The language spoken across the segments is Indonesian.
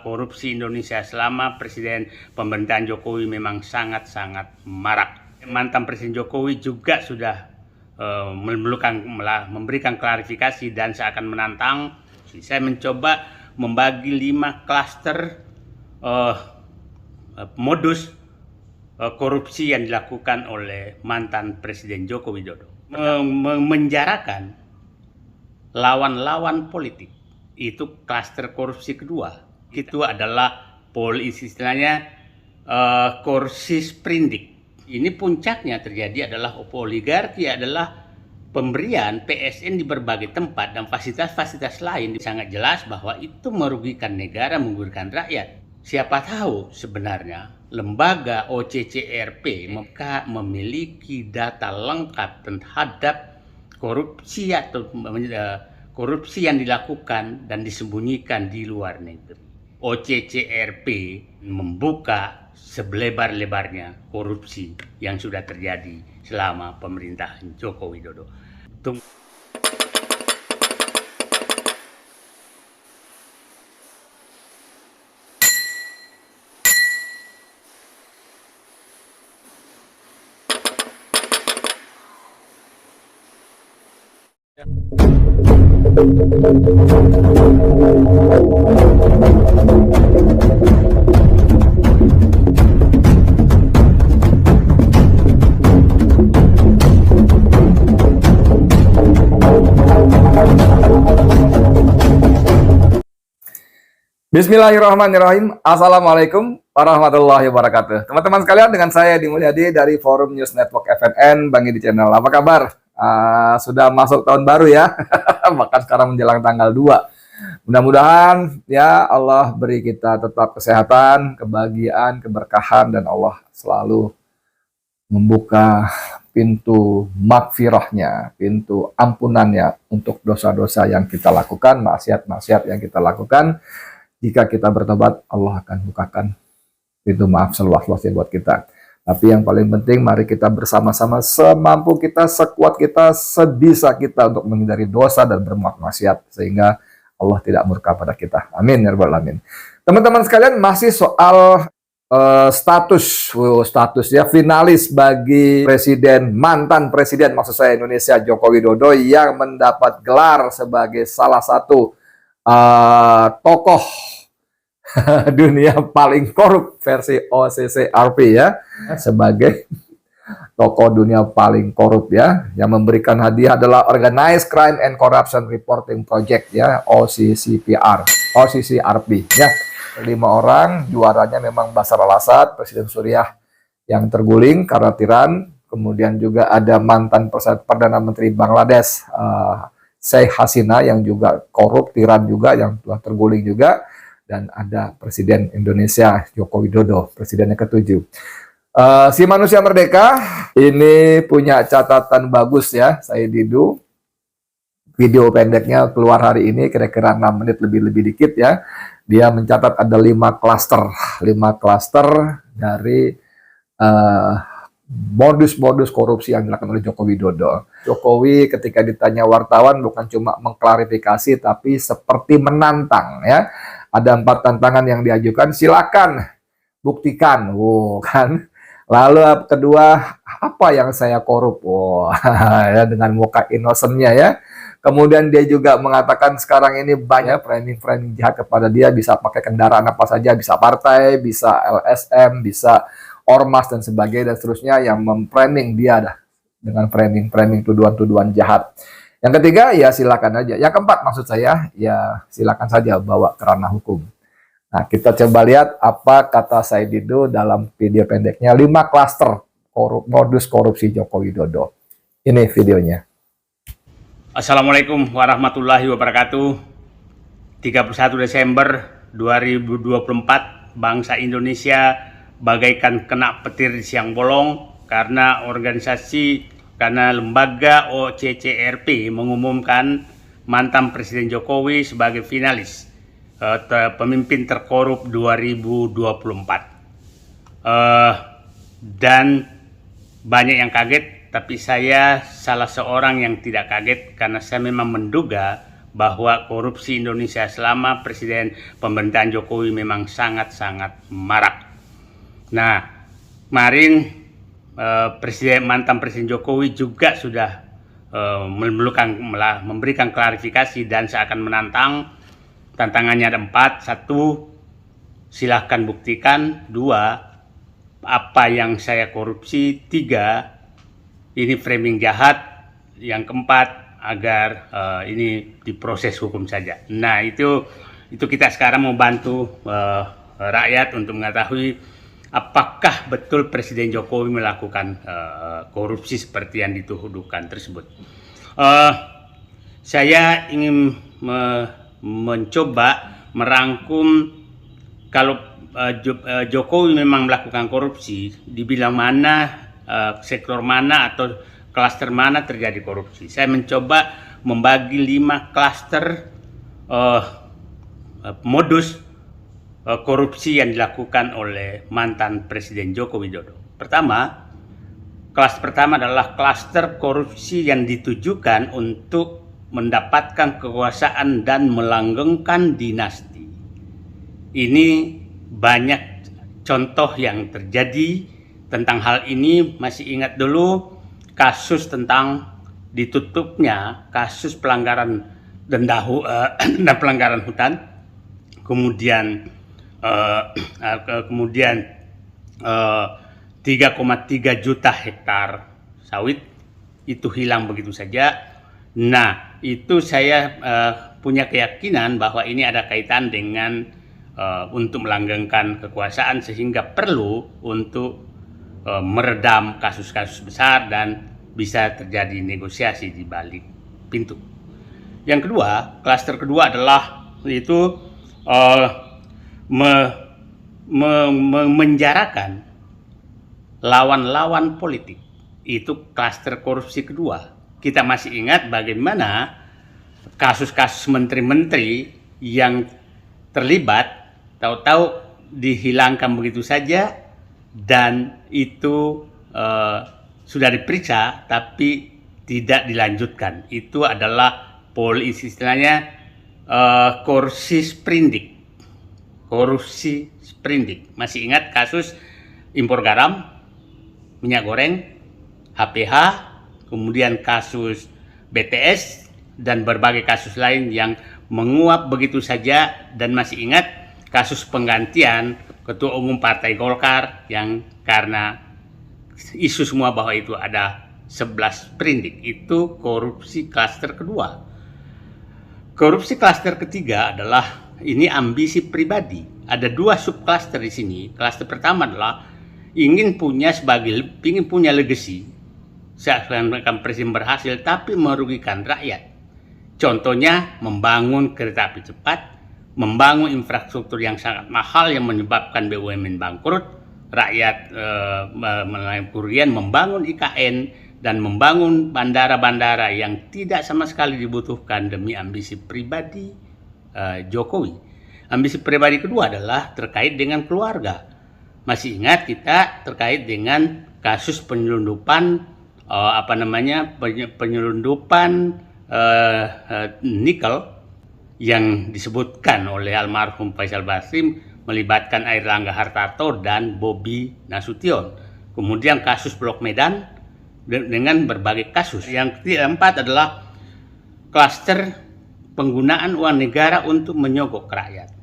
bahwa korupsi Indonesia selama pemerintahan Jokowi memang sangat-sangat marak. Mantan Presiden Jokowi juga sudah memberikan klarifikasi dan saya akan menantang. Saya mencoba membagi 5 klaster modus korupsi yang dilakukan oleh mantan Presiden Joko Widodo. Menjarakan lawan-lawan politik, itu klaster korupsi kedua. Itu adalah istilahnya korupsi sprindik. Ini puncaknya terjadi adalah oligarki, adalah pemberian PSN di berbagai tempat dan fasilitas-fasilitas lain. Sangat jelas bahwa itu merugikan negara, merugikan rakyat. Siapa tahu sebenarnya lembaga OCCRP memiliki data lengkap terhadap korupsi atau korupsi yang dilakukan dan disembunyikan di luar negeri. OCCRP membuka selebar-lebarnya korupsi yang sudah terjadi selama pemerintahan Joko Widodo. Bismillahirrahmanirrahim. Assalamualaikum warahmatullahi wabarakatuh. Teman-teman sekalian, dengan saya Edi Mulyadi dari Forum News Network FNN, Bang Edi Channel. Apa kabar? Sudah masuk tahun baru ya, bahkan sekarang menjelang tanggal 2. Mudah-mudahan ya Allah beri kita tetap kesehatan, kebahagiaan, keberkahan, dan Allah selalu membuka pintu magfirahnya, pintu ampunannya untuk dosa-dosa yang kita lakukan, maksiat-maksiat yang kita lakukan. Jika kita bertobat, Allah akan bukakan pintu maaf seluas-luasnya buat kita. Tapi yang paling penting, mari kita bersama-sama semampu kita, sekuat kita, sebisa kita untuk menghindari dosa dan berbuat maksiat, sehingga Allah tidak murka pada kita. Amin ya rabbal alamin. Teman-teman sekalian, masih soal status ya, finalis bagi mantan presiden maksud saya Indonesia, Joko Widodo, yang mendapat gelar sebagai salah satu tokoh dunia paling korup versi OCCRP ya, sebagai tokoh dunia paling korup ya. Yang memberikan hadiah adalah Organized Crime and Corruption Reporting Project ya, OCCRP ya. 5 orang, juaranya memang Bashar al-Assad, Presiden Suriah yang terguling karena tiran. Kemudian juga ada mantan Perdana Menteri Bangladesh Sheikh Hasina yang juga korup, tiran juga, yang telah terguling juga. Dan ada Presiden Indonesia Joko Widodo, Presiden yang ke-7. Si manusia merdeka ini punya catatan bagus ya, saya Didu. Video pendeknya keluar hari ini, kira-kira 6 menit lebih dikit ya. Dia mencatat ada 5 klaster dari modus-modus korupsi yang dilakukan oleh Joko Widodo. Jokowi ketika ditanya wartawan bukan cuma mengklarifikasi, tapi seperti menantang ya. Ada 4 tantangan yang diajukan, silakan buktikan. Kan. Lalu kedua, apa yang saya korup? Ya, dengan muka innocent-nya ya. Kemudian dia juga mengatakan sekarang ini banyak framing jahat kepada dia, bisa pakai kendaraan apa saja, bisa partai, bisa LSM, bisa ormas dan sebagainya dan seterusnya, yang memframing dia dengan framing tuduhan-tuduhan jahat. Yang ketiga, ya silakan aja. Yang keempat, maksud saya, ya silakan saja bawa ke ranah hukum. Nah, kita coba lihat apa kata Said Didu dalam video pendeknya 5 klaster modus korupsi Joko Widodo. Ini videonya. Assalamualaikum warahmatullahi wabarakatuh. 31 Desember 2024, bangsa Indonesia bagaikan kena petir di siang bolong karena lembaga OCCRP mengumumkan mantan Presiden Jokowi sebagai finalis pemimpin terkorup 2024. Dan banyak yang kaget, tapi saya salah seorang yang tidak kaget karena saya memang menduga bahwa korupsi Indonesia selama pemerintahan Jokowi memang sangat-sangat marak. Nah, kemarin mantan Presiden Jokowi juga sudah memberikan klarifikasi dan seakan menantang. Tantangannya ada 4. 1, silahkan buktikan. 2, apa yang saya korupsi. 3, ini framing jahat. Yang keempat, agar ini diproses hukum saja. Nah, itu kita sekarang mau bantu rakyat untuk mengetahui apakah betul Presiden Jokowi melakukan korupsi seperti yang dituduhkan tersebut. Saya ingin mencoba merangkum kalau Jokowi memang melakukan korupsi, dibilang mana, sektor mana atau klaster mana terjadi korupsi. Saya mencoba membagi 5 klaster modus korupsi yang dilakukan oleh mantan Presiden Joko Widodo. Klaster pertama adalah klaster korupsi yang ditujukan untuk mendapatkan kekuasaan dan melanggengkan dinasti. Ini banyak contoh yang terjadi tentang hal ini. Masih ingat dulu kasus tentang ditutupnya kasus pelanggaran denda dan pelanggaran hutan, kemudian 3,3 juta hektar sawit itu hilang begitu saja. Nah, itu saya punya keyakinan bahwa ini ada kaitan dengan untuk melanggengkan kekuasaan, sehingga perlu untuk meredam kasus-kasus besar dan bisa terjadi negosiasi di balik pintu. Yang kedua, klaster kedua adalah itu menjarakan lawan-lawan politik. Itu klaster korupsi kedua. Kita masih ingat bagaimana kasus-kasus menteri-menteri yang terlibat tahu-tahu dihilangkan begitu saja, dan itu sudah diperiksa tapi tidak dilanjutkan. Itu adalah istilahnya korupsi sprindik. Masih ingat kasus impor garam, minyak goreng, HPH, kemudian kasus BTS dan berbagai kasus lain yang menguap begitu saja. Dan masih ingat kasus penggantian Ketua Umum Partai Golkar yang karena isu semua bahwa itu ada 11 sprindik. Itu korupsi klaster kedua. Korupsi klaster ketiga adalah ini ambisi pribadi. Ada 2 subklaster di sini. Klaster pertama adalah ingin punya legacy. Seakan-akan presiden berhasil tapi merugikan rakyat. Contohnya membangun kereta api cepat, membangun infrastruktur yang sangat mahal yang menyebabkan BUMN bangkrut, rakyat mengalami kerugian, membangun IKN, dan membangun bandara-bandara yang tidak sama sekali dibutuhkan demi ambisi pribadi Jokowi. Ambisi pribadi kedua adalah terkait dengan keluarga. Masih ingat kita terkait dengan kasus penyelundupan nikel yang disebutkan oleh almarhum Faisal Basri melibatkan Airlangga Hartarto dan Bobi Nasution. Kemudian kasus Blok Medan dengan berbagai kasus. Yang keempat adalah klaster penggunaan uang negara untuk menyogok rakyat.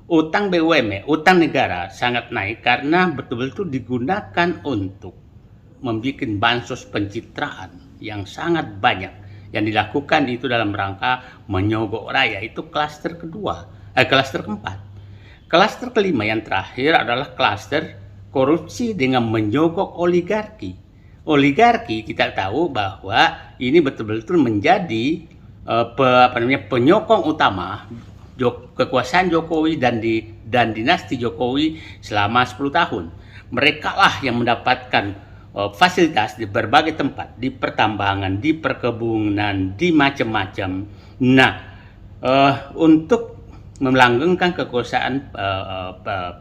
Utang BUMN, utang negara sangat naik karena betul-betul digunakan untuk membuat bansos pencitraan yang sangat banyak. Yang dilakukan itu dalam rangka menyogok rakyat. Itu klaster keempat. Klaster kelima yang terakhir adalah klaster korupsi dengan menyogok oligarki. Oligarki kita tahu bahwa ini betul-betul menjadi penyokong utama kekuasaan Jokowi dan dinasti Jokowi selama 10 tahun. Mereka lah yang mendapatkan fasilitas di berbagai tempat, di pertambangan, di perkebunan, di macam-macam. Nah, untuk melanggengkan kekuasaan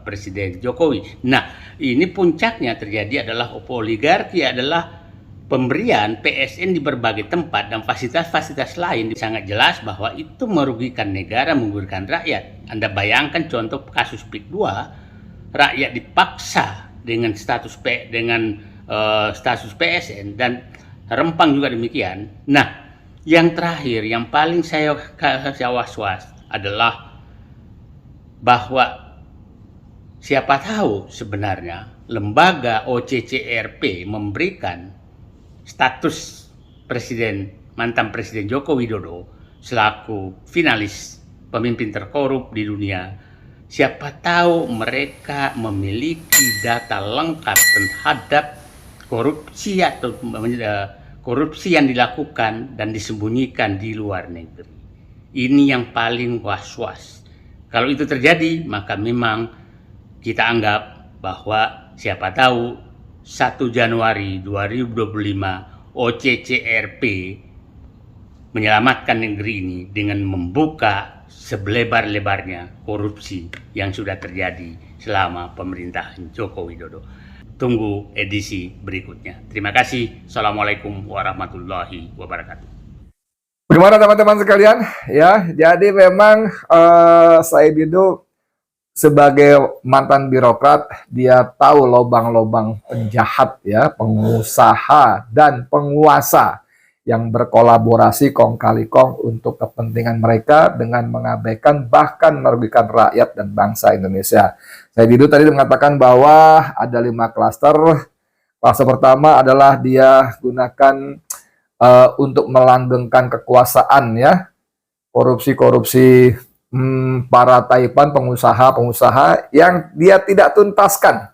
Presiden Jokowi. Nah, ini puncaknya terjadi adalah oligarki adalah pemberian PSN di berbagai tempat dan fasilitas-fasilitas lain sangat jelas bahwa itu merugikan negara, merugikan rakyat. Anda bayangkan contoh kasus PIK 2, rakyat dipaksa dengan status status PSN dan Rempang juga demikian. Nah, yang terakhir yang paling saya was-was adalah bahwa siapa tahu sebenarnya lembaga OCCRP memberikan status mantan Presiden Joko Widodo selaku finalis pemimpin terkorup di dunia. Siapa tahu mereka memiliki data lengkap terhadap korupsi atau korupsi yang dilakukan dan disembunyikan di luar negeri. Ini yang paling was-was. Kalau itu terjadi, maka memang kita anggap bahwa siapa tahu 1 Januari 2025 OCCRP menyelamatkan negeri ini dengan membuka selebar-lebarnya korupsi yang sudah terjadi selama pemerintahan Joko Widodo. Tunggu edisi berikutnya. Terima kasih. Assalamualaikum warahmatullahi wabarakatuh. Bagaimana teman-teman sekalian? Ya, jadi memang Said Didu sebagai mantan birokrat, dia tahu lobang-lobang penjahat ya, pengusaha dan penguasa yang berkolaborasi kong kali kong untuk kepentingan mereka dengan mengabaikan bahkan merugikan rakyat dan bangsa Indonesia. Saya Didu tadi mengatakan bahwa ada 5 klaster. Klaster pertama adalah dia gunakan untuk melanggengkan kekuasaan ya, korupsi-korupsi para taipan pengusaha-pengusaha yang dia tidak tuntaskan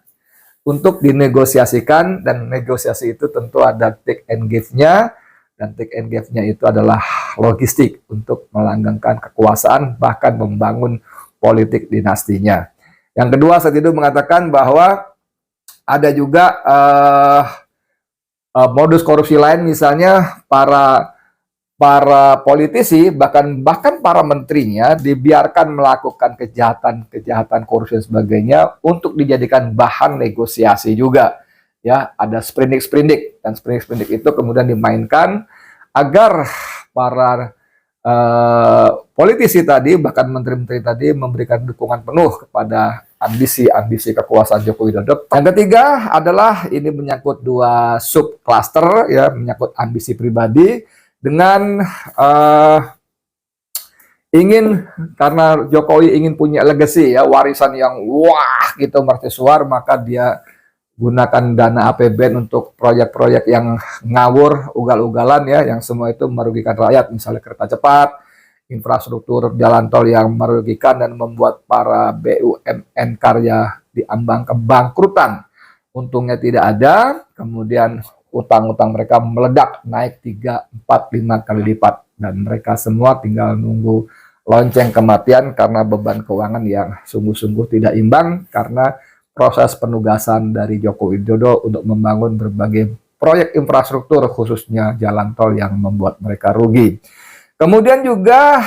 untuk dinegosiasikan, dan negosiasi itu tentu ada take and give-nya, dan take and give-nya itu adalah logistik untuk melanggengkan kekuasaan bahkan membangun politik dinastinya. Yang kedua, Said Didu mengatakan bahwa ada juga modus korupsi lain, misalnya para politisi bahkan para menterinya dibiarkan melakukan kejahatan korupsi dan sebagainya untuk dijadikan bahan negosiasi juga ya. Ada sprindik dan sprindik itu kemudian dimainkan agar para politisi tadi bahkan menteri-menteri tadi memberikan dukungan penuh kepada ambisi kekuasaan Joko Widodo. Yang ketiga adalah ini menyangkut 2 sub cluster ya, menyangkut ambisi pribadi dengan karena Jokowi ingin punya legacy ya, warisan yang wah gitu mercusuar, maka dia gunakan dana APBN untuk proyek-proyek yang ngawur, ugal-ugalan ya, yang semua itu merugikan rakyat, misalnya kereta cepat, infrastruktur jalan tol yang merugikan dan membuat para BUMN karya diambang kebangkrutan. Untungnya tidak ada, kemudian utang-utang mereka meledak naik 3, 4, 5 kali lipat, dan mereka semua tinggal nunggu lonceng kematian karena beban keuangan yang sungguh-sungguh tidak imbang karena proses penugasan dari Joko Widodo untuk membangun berbagai proyek infrastruktur khususnya jalan tol yang membuat mereka rugi. Kemudian juga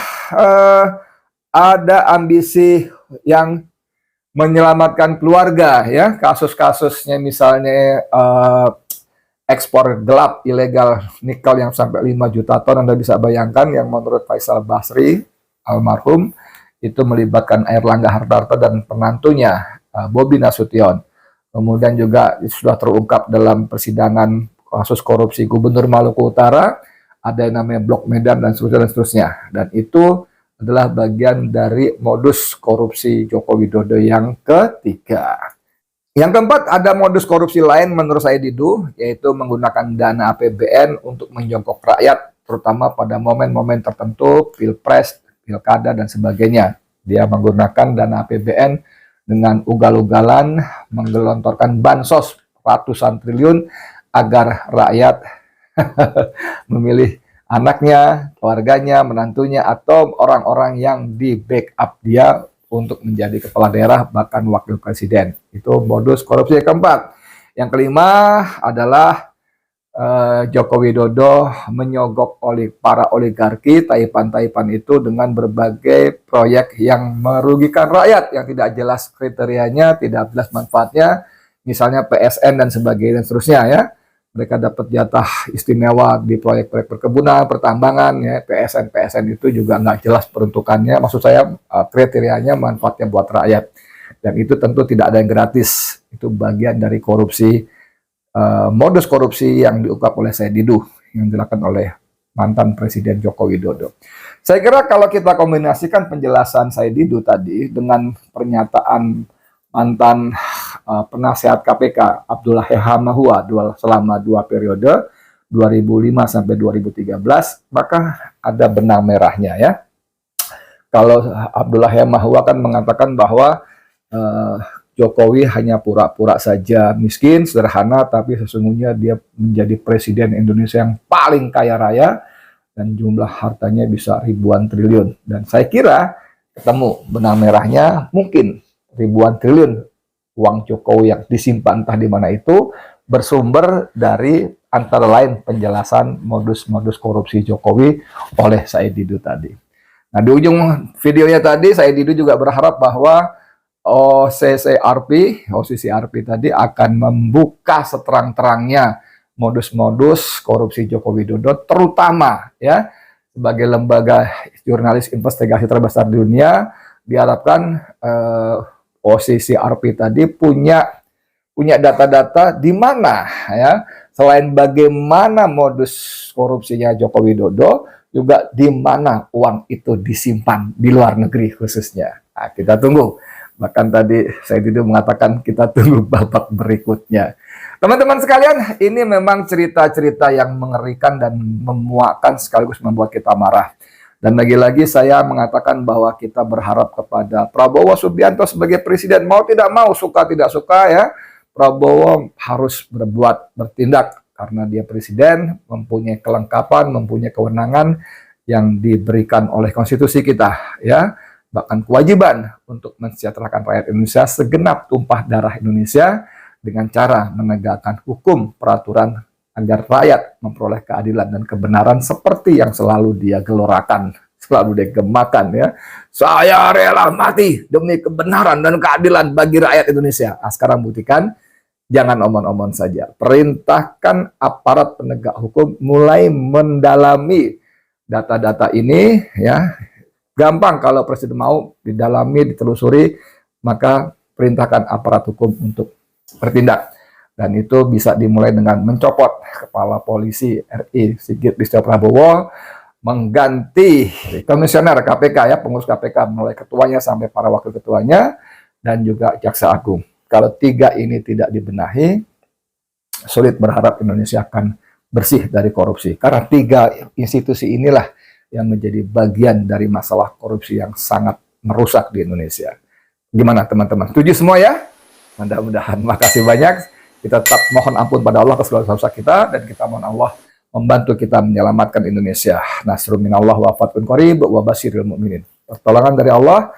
ada ambisi yang menyelamatkan keluarga ya, kasus-kasusnya misalnya ekspor gelap ilegal nikel yang sampai 5 juta ton. Anda bisa bayangkan yang menurut Faisal Basri almarhum itu melibatkan Airlangga Hartarto dan penantunya Bobi Nasution. Kemudian juga sudah terungkap dalam persidangan kasus korupsi Gubernur Maluku Utara, ada yang namanya Blok Medan dan seterusnya. Dan itu adalah bagian dari modus korupsi Joko Widodo yang ketiga. Yang keempat, ada modus korupsi lain menurut saya Didu, yaitu menggunakan dana APBN untuk menjongkok rakyat, terutama pada momen-momen tertentu, pilpres, pilkada, dan sebagainya. Dia menggunakan dana APBN dengan ugal-ugalan, menggelontorkan bansos ratusan triliun agar rakyat memilih anaknya, keluarganya, menantunya, atau orang-orang yang di backup dia untuk menjadi kepala daerah bahkan wakil presiden. Itu modus korupsi yang keempat. Yang kelima adalah Joko Widodo menyogok para oligarki taipan-taipan itu dengan berbagai proyek yang merugikan rakyat, yang tidak jelas kriterianya, tidak jelas manfaatnya, misalnya PSN dan sebagainya dan seterusnya ya. mereka dapat jatah istimewa di proyek-proyek perkebunan, pertambangan, ya, PSN itu juga nggak jelas peruntukannya. Maksud saya kriterianya manfaatnya buat rakyat. Dan itu tentu tidak ada yang gratis. Itu bagian dari korupsi, modus korupsi yang diungkap oleh Said Didu yang dilakukan oleh mantan Presiden Joko Widodo. Saya kira kalau kita kombinasikan penjelasan Said Didu tadi dengan pernyataan mantan penasehat KPK Abdullah Hehamahuwa selama 2 periode 2005 sampai 2013, maka ada benang merahnya ya. Kalau Abdullah Hehamahuwa kan mengatakan bahwa Jokowi hanya pura-pura saja miskin, sederhana, tapi sesungguhnya dia menjadi presiden Indonesia yang paling kaya raya dan jumlah hartanya bisa ribuan triliun. Dan saya kira ketemu benang merahnya, mungkin ribuan triliun uang Jokowi yang disimpan entah di mana itu bersumber dari antara lain penjelasan modus-modus korupsi Jokowi oleh Said Didu tadi. Nah, di ujung videonya tadi Said Didu juga berharap bahwa OCCRP tadi akan membuka seterang-terangnya modus-modus korupsi Joko Widodo, terutama ya sebagai lembaga jurnalis investigasi terbesar di dunia, diharapkan OCCRP tadi punya data-data di mana ya selain bagaimana modus korupsinya Joko Widodo, juga di mana uang itu disimpan di luar negeri khususnya. Nah, kita tunggu. Bahkan tadi saya Didu mengatakan kita tunggu babak berikutnya. Teman-teman sekalian, ini memang cerita-cerita yang mengerikan dan memuakkan sekaligus membuat kita marah. Dan lagi-lagi saya mengatakan bahwa kita berharap kepada Prabowo Subianto sebagai presiden, mau tidak mau, suka tidak suka ya, Prabowo harus bertindak karena dia presiden, mempunyai kelengkapan, mempunyai kewenangan yang diberikan oleh konstitusi kita ya. Bahkan kewajiban untuk mensejahterakan rakyat Indonesia, segenap tumpah darah Indonesia dengan cara menegakkan hukum, peraturan agar rakyat memperoleh keadilan dan kebenaran seperti yang selalu dia gelorakan, selalu dia gemakan ya. Saya rela mati demi kebenaran dan keadilan bagi rakyat Indonesia. Nah, sekarang buktikan, jangan omon-omon saja. Perintahkan aparat penegak hukum mulai mendalami data-data ini ya. Gampang kalau presiden mau didalami, ditelusuri, maka perintahkan aparat hukum untuk bertindak. Dan itu bisa dimulai dengan mencopot Kepala Polisi RI Sigit Listio Prabowo, mengganti komisioner KPK ya, pengurus KPK mulai ketuanya sampai para wakil ketuanya, dan juga Jaksa Agung. Kalau 3 ini tidak dibenahi, sulit berharap Indonesia akan bersih dari korupsi. Karena 3 institusi inilah yang menjadi bagian dari masalah korupsi yang sangat merusak di Indonesia. Gimana teman-teman? Setuju semua ya? Mudah-mudahan. Makasih banyak. Kita tetap mohon ampun pada Allah atas segala dosa kita, dan kita mohon Allah membantu kita menyelamatkan Indonesia. Nasrun minallah wa fathun qarib wa basyiril mu'minin. Pertolongan dari Allah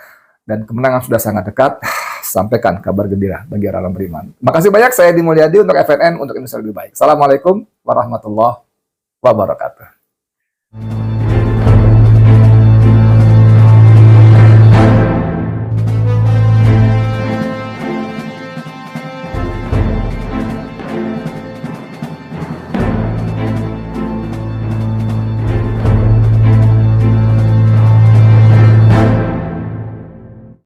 dan kemenangan sudah sangat dekat. Sampaikan kabar gembira bagi orang beriman. Makasih banyak. Saya Edi Mulyadi untuk FNN, untuk Indonesia lebih baik. Assalamualaikum warahmatullahi wabarakatuh.